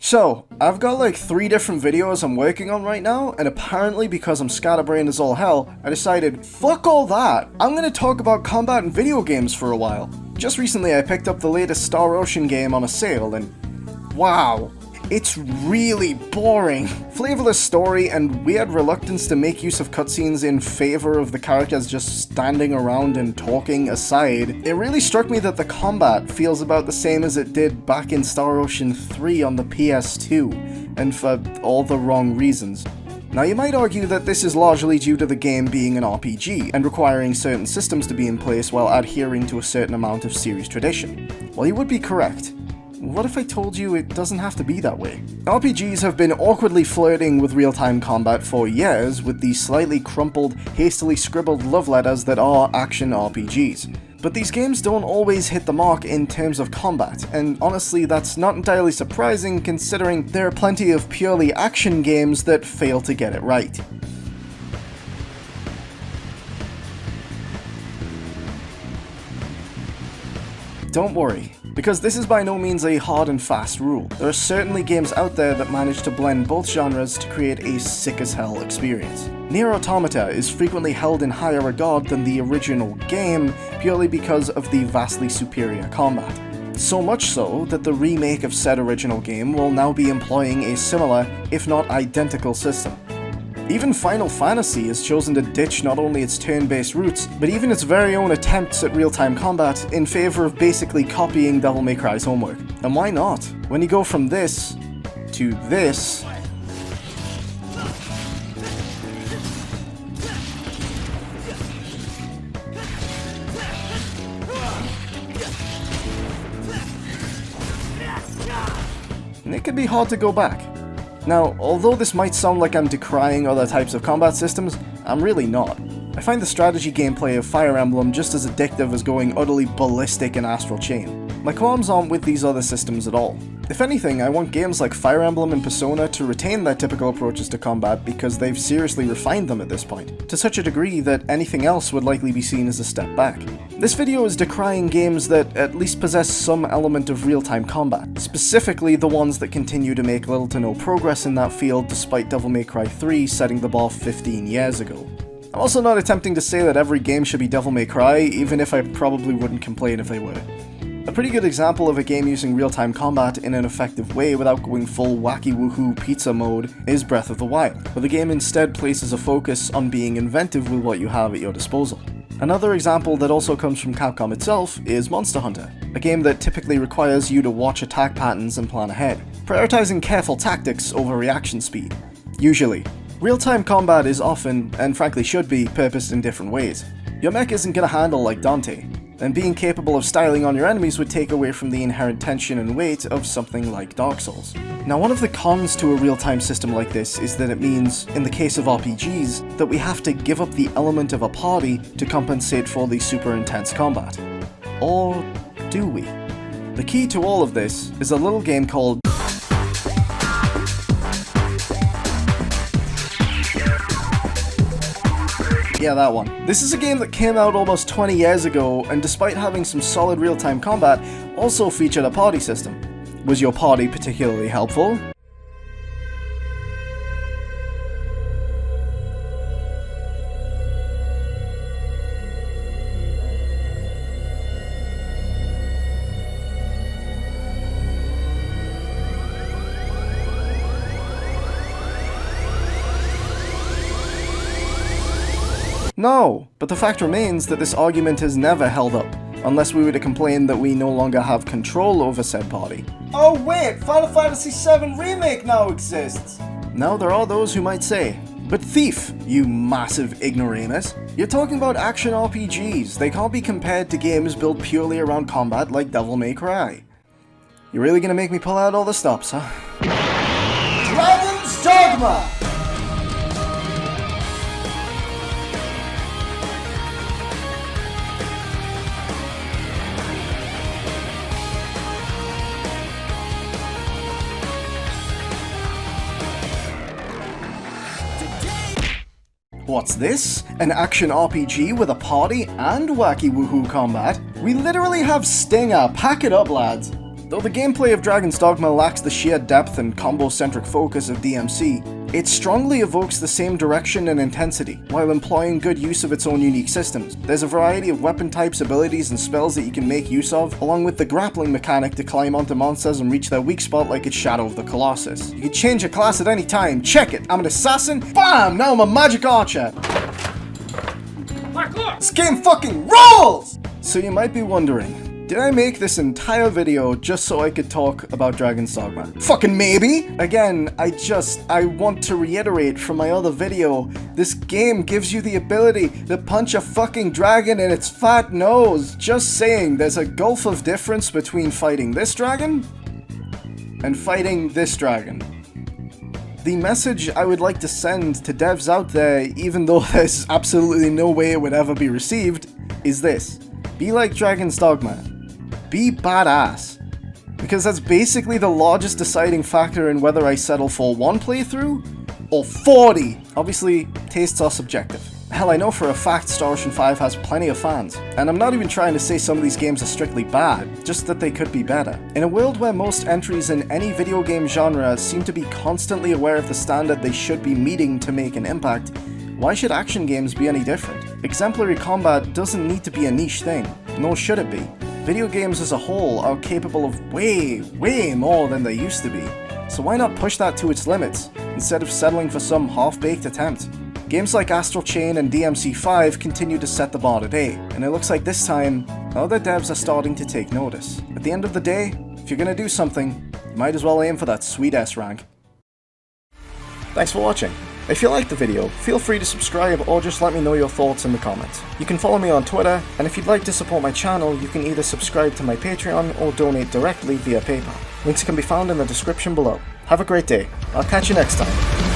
So, I've got like 3 different videos I'm working on right now, and apparently because I'm scatterbrained as all hell, I decided, fuck all that, I'm gonna talk about combat in video games for a while. Just recently I picked up the latest Star Ocean game on a sale, and wow, it's really boring. Flavorless story and weird reluctance to make use of cutscenes in favor of the characters just standing around and talking aside. It really struck me that the combat feels about the same as it did back in Star Ocean 3 on the PS2, and for all the wrong reasons. Now you might argue that this is largely due to the game being an RPG, and requiring certain systems to be in place while adhering to a certain amount of series tradition. Well, you would be correct. What if I told you it doesn't have to be that way? RPGs have been awkwardly flirting with real-time combat for years with these slightly crumpled, hastily scribbled love letters that are action RPGs. But these games don't always hit the mark in terms of combat, and honestly that's not entirely surprising considering there are plenty of purely action games that fail to get it right. Don't worry, because this is by no means a hard and fast rule. There are certainly games out there that manage to blend both genres to create a sick-as-hell experience. Nier Automata is frequently held in higher regard than the original game purely because of the vastly superior combat. So much so that the remake of said original game will now be employing a similar, if not identical system. Even Final Fantasy has chosen to ditch not only its turn-based roots, but even its very own attempts at real-time combat in favor of basically copying Devil May Cry's homework. And why not? When you go from this to this, it can be hard to go back. Now, although this might sound like I'm decrying other types of combat systems, I'm really not. I find the strategy gameplay of Fire Emblem just as addictive as going utterly ballistic in Astral Chain. My qualms aren't with these other systems at all. If anything, I want games like Fire Emblem and Persona to retain their typical approaches to combat because they've seriously refined them at this point, to such a degree that anything else would likely be seen as a step back. This video is decrying games that at least possess some element of real-time combat, specifically the ones that continue to make little to no progress in that field despite Devil May Cry 3 setting the bar 15 years ago. I'm also not attempting to say that every game should be Devil May Cry, even if I probably wouldn't complain if they were. A pretty good example of a game using real-time combat in an effective way without going full wacky woohoo pizza mode is Breath of the Wild, where the game instead places a focus on being inventive with what you have at your disposal. Another example that also comes from Capcom itself is Monster Hunter, a game that typically requires you to watch attack patterns and plan ahead, prioritizing careful tactics over reaction speed. Usually. Real-time combat is often, and frankly should be, purposed in different ways. Your mech isn't gonna handle like Dante, and being capable of styling on your enemies would take away from the inherent tension and weight of something like Dark Souls. Now, one of the cons to a real-time system like this is that it means, in the case of RPGs, that we have to give up the element of a party to compensate for the super intense combat. Or do we? The key to all of this is a little game called Yeah, that one. This is a game that came out almost 20 years ago, and despite having some solid real-time combat, also featured a party system. Was your party particularly helpful? No, but the fact remains that this argument has never held up, unless we were to complain that we no longer have control over said party. Oh wait, Final Fantasy VII Remake now exists! Now there are those who might say, but Thief, you massive ignoramus, you're talking about action RPGs, they can't be compared to games built purely around combat like Devil May Cry. You're really gonna make me pull out all the stops, huh? Dragon's Dogma! What's this? An action RPG with a party and wacky woohoo combat? We literally have Stinger, pack it up lads! Though the gameplay of Dragon's Dogma lacks the sheer depth and combo-centric focus of DMC, it strongly evokes the same direction and intensity, while employing good use of its own unique systems. There's a variety of weapon types, abilities, and spells that you can make use of, along with the grappling mechanic to climb onto monsters and reach their weak spot like it's Shadow of the Colossus. You can change your class at any time. Check it! I'm an assassin. BAM! Now I'm a magic archer! This game fucking rules! So you might be wondering, did I make this entire video just so I could talk about Dragon's Dogma? Fucking maybe! Again, I want to reiterate from my other video, this game gives you the ability to punch a fucking dragon in its fat nose. Just saying, there's a gulf of difference between fighting this dragon and fighting this dragon. The message I would like to send to devs out there, even though there's absolutely no way it would ever be received, is this. Be like Dragon's Dogma. Be badass. Because that's basically the largest deciding factor in whether I settle for one playthrough or 40. Obviously, tastes are subjective. Hell, I know for a fact Star Ocean 5 has plenty of fans, and I'm not even trying to say some of these games are strictly bad, just that they could be better. In a world where most entries in any video game genre seem to be constantly aware of the standard they should be meeting to make an impact, why should action games be any different? Exemplary combat doesn't need to be a niche thing, nor should it be. Video games as a whole are capable of way more than they used to be, so why not push that to its limits, instead of settling for some half-baked attempt? Games like Astral Chain and DMC5 continue to set the bar today, and it looks like this time, other devs are starting to take notice. At the end of the day, if you're gonna do something, you might as well aim for that sweet S rank. Thanks for watching. If you liked the video, feel free to subscribe or just let me know your thoughts in the comments. You can follow me on Twitter, and if you'd like to support my channel, you can either subscribe to my Patreon or donate directly via PayPal. Links can be found in the description below. Have a great day. I'll catch you next time.